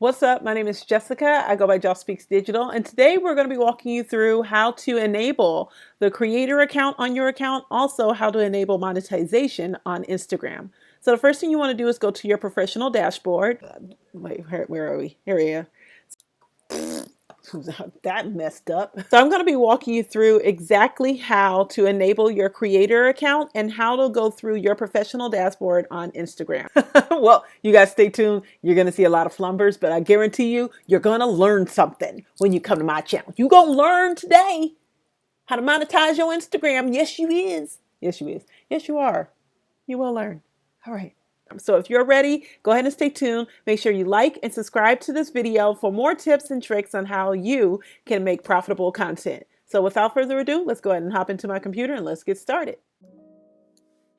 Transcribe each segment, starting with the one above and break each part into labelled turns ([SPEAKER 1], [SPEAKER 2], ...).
[SPEAKER 1] What's up? My name is Jessica. I go by Joss Speaks Digital, and today we're going to be walking you through how to enable the creator account on your account, also how to enable monetization on Instagram. So the first thing you want to do is go to your professional dashboard. Wait, where are we? Here we are. That messed up. So I'm going to be walking you through exactly how to enable your creator account and how to go through your professional dashboard on Instagram. Well, you guys stay tuned. You're going to see a lot of flumbers, but I guarantee you, you're going to learn something when you come to my channel. You're going to learn today how to monetize your Instagram. Yes, you is. Yes, you is. Yes, you are. You will learn. All right. So if you're ready, go ahead and stay tuned. Make sure you like and subscribe to this video for more tips and tricks on how you can make profitable content. So without further ado, let's go ahead and hop into my computer and let's get started.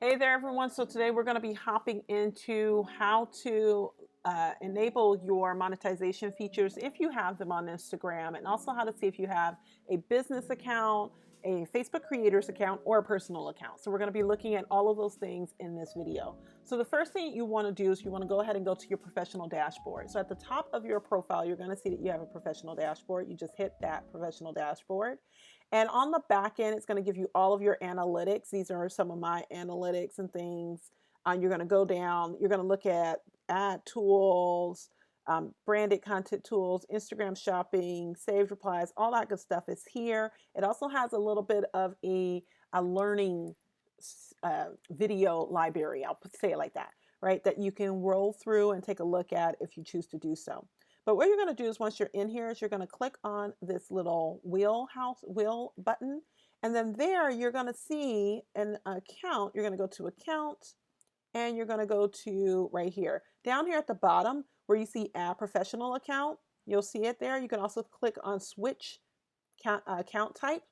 [SPEAKER 1] Hey there, everyone. So today we're going to be hopping into how to enable your monetization features if you have them on Instagram, and also how to see if you have a business account, a Facebook creators account, or a personal account. So we're going to be looking at all of those things in this video. So the first thing you want to do is you want to go ahead and go to your professional dashboard. So at the top of your profile, you're going to see that you have a professional dashboard. You just hit that professional dashboard. And on the back end, it's going to give you all of your analytics. These are some of my analytics and things. You're going to go down, you're going to look at ad tools, branded content tools, Instagram shopping, saved replies, all that good stuff is here. It also has a little bit of a learning video library, I'll say it like that, right? That you can roll through and take a look at if you choose to do so. But what you're going to do is once you're in here is you're going to click on this little wheel button. And then there you're going to see an account. You're going to go to account and you're going to go to right here. Down here at the bottom where you see add professional account, you'll see it there. You can also click on switch account type.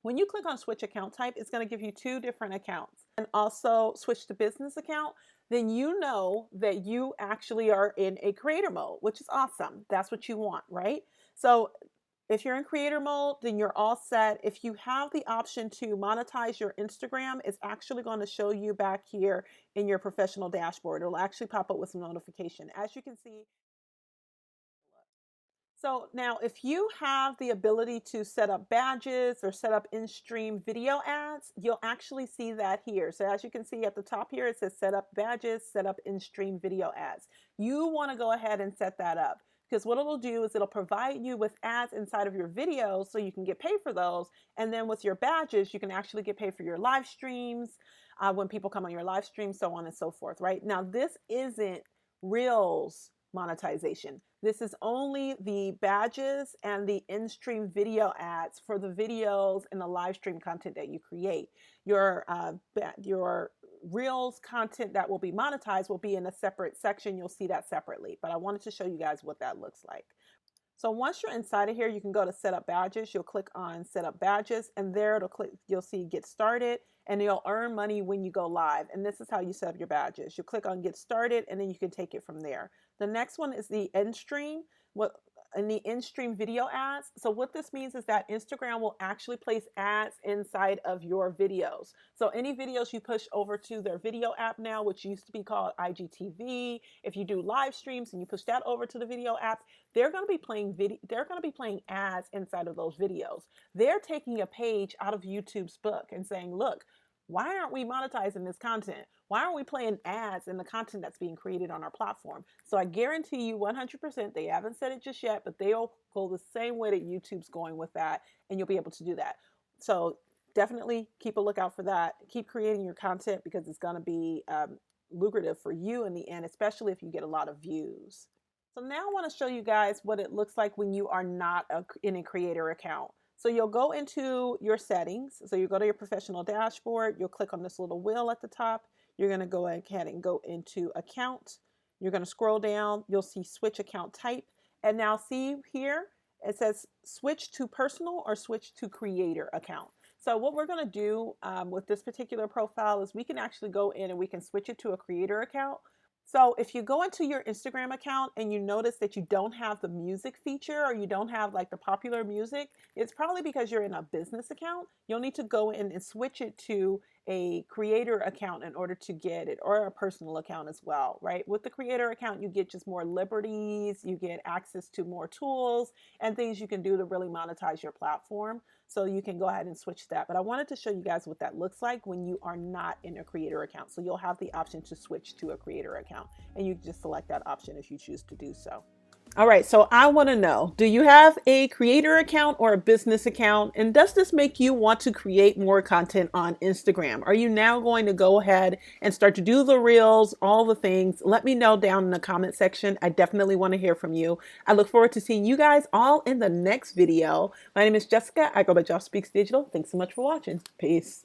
[SPEAKER 1] When you click on switch account type, it's going to give you two different accounts. And also switch to business account, then you know that you actually are in a creator mode, which is awesome. That's what you want, right? So if you're in creator mode, then you're all set. If you have the option to monetize your Instagram, it's actually going to show you back here in your professional dashboard. It'll actually pop up with some notification. As you can see, so now if you have the ability to set up badges or set up in-stream video ads, you'll actually see that here. So as you can see at the top here, it says set up badges, set up in-stream video ads. You want to go ahead and set that up because what it'll do is it'll provide you with ads inside of your videos so you can get paid for those. And then with your badges, you can actually get paid for your live streams, when people come on your live stream, so on and so forth, right? Now, this isn't Reels monetization. This is only the badges and the in-stream video ads for the videos and the live stream content that you create. Your Reels content that will be monetized will be in a separate section. You'll see that separately, but I wanted to show you guys what that looks like. So once you're inside of here, you can go to set up badges. You'll click on set up badges and there you'll see get started and you'll earn money when you go live. And this is how you set up your badges. You click on get started and then you can take it from there. The next one is the end stream. In the in-stream video ads. So what this means is that Instagram will actually place ads inside of your videos. So any videos you push over to their video app now, which used to be called IGTV, if you do live streams and you push that over to the video app, they're going to be playing ads inside of those videos. They're taking a page out of YouTube's book and saying, look, why aren't we monetizing this content? Why aren't we playing ads in the content that's being created on our platform? So I guarantee you 100%, they haven't said it just yet, but they'll go the same way that YouTube's going with that, and you'll be able to do that. So definitely keep a lookout for that. Keep creating your content because it's going to be lucrative for you in the end, especially if you get a lot of views. So now I want to show you guys what it looks like when you are not in a creator account. So you'll go into your settings. So you go to your professional dashboard. You'll click on this little wheel at the top. You're going to go ahead and go into account. You're going to scroll down. You'll see switch account type. And now see here, it says switch to personal or switch to creator account. So what we're going to do with this particular profile is we can actually go in and we can switch it to a creator account. So if you go into your Instagram account and you notice that you don't have the music feature or you don't have like the popular music, it's probably because you're in a business account. You'll need to go in and switch it to a creator account in order to get it, or a personal account as well, right? With the creator account, you get just more liberties, you get access to more tools and things you can do to really monetize your platform. So you can go ahead and switch that. But I wanted to show you guys what that looks like when you are not in a creator account. So you'll have the option to switch to a creator account, and you just select that option if you choose to do so. All right, so I want to know, do you have a creator account or a business account? And does this make you want to create more content on Instagram? Are you now going to go ahead and start to do the reels, all the things? Let me know down in the comment section. I definitely want to hear from you. I look forward to seeing you guys all in the next video. My name is Jessica. I go by Joss Speaks Digital. Thanks so much for watching. Peace.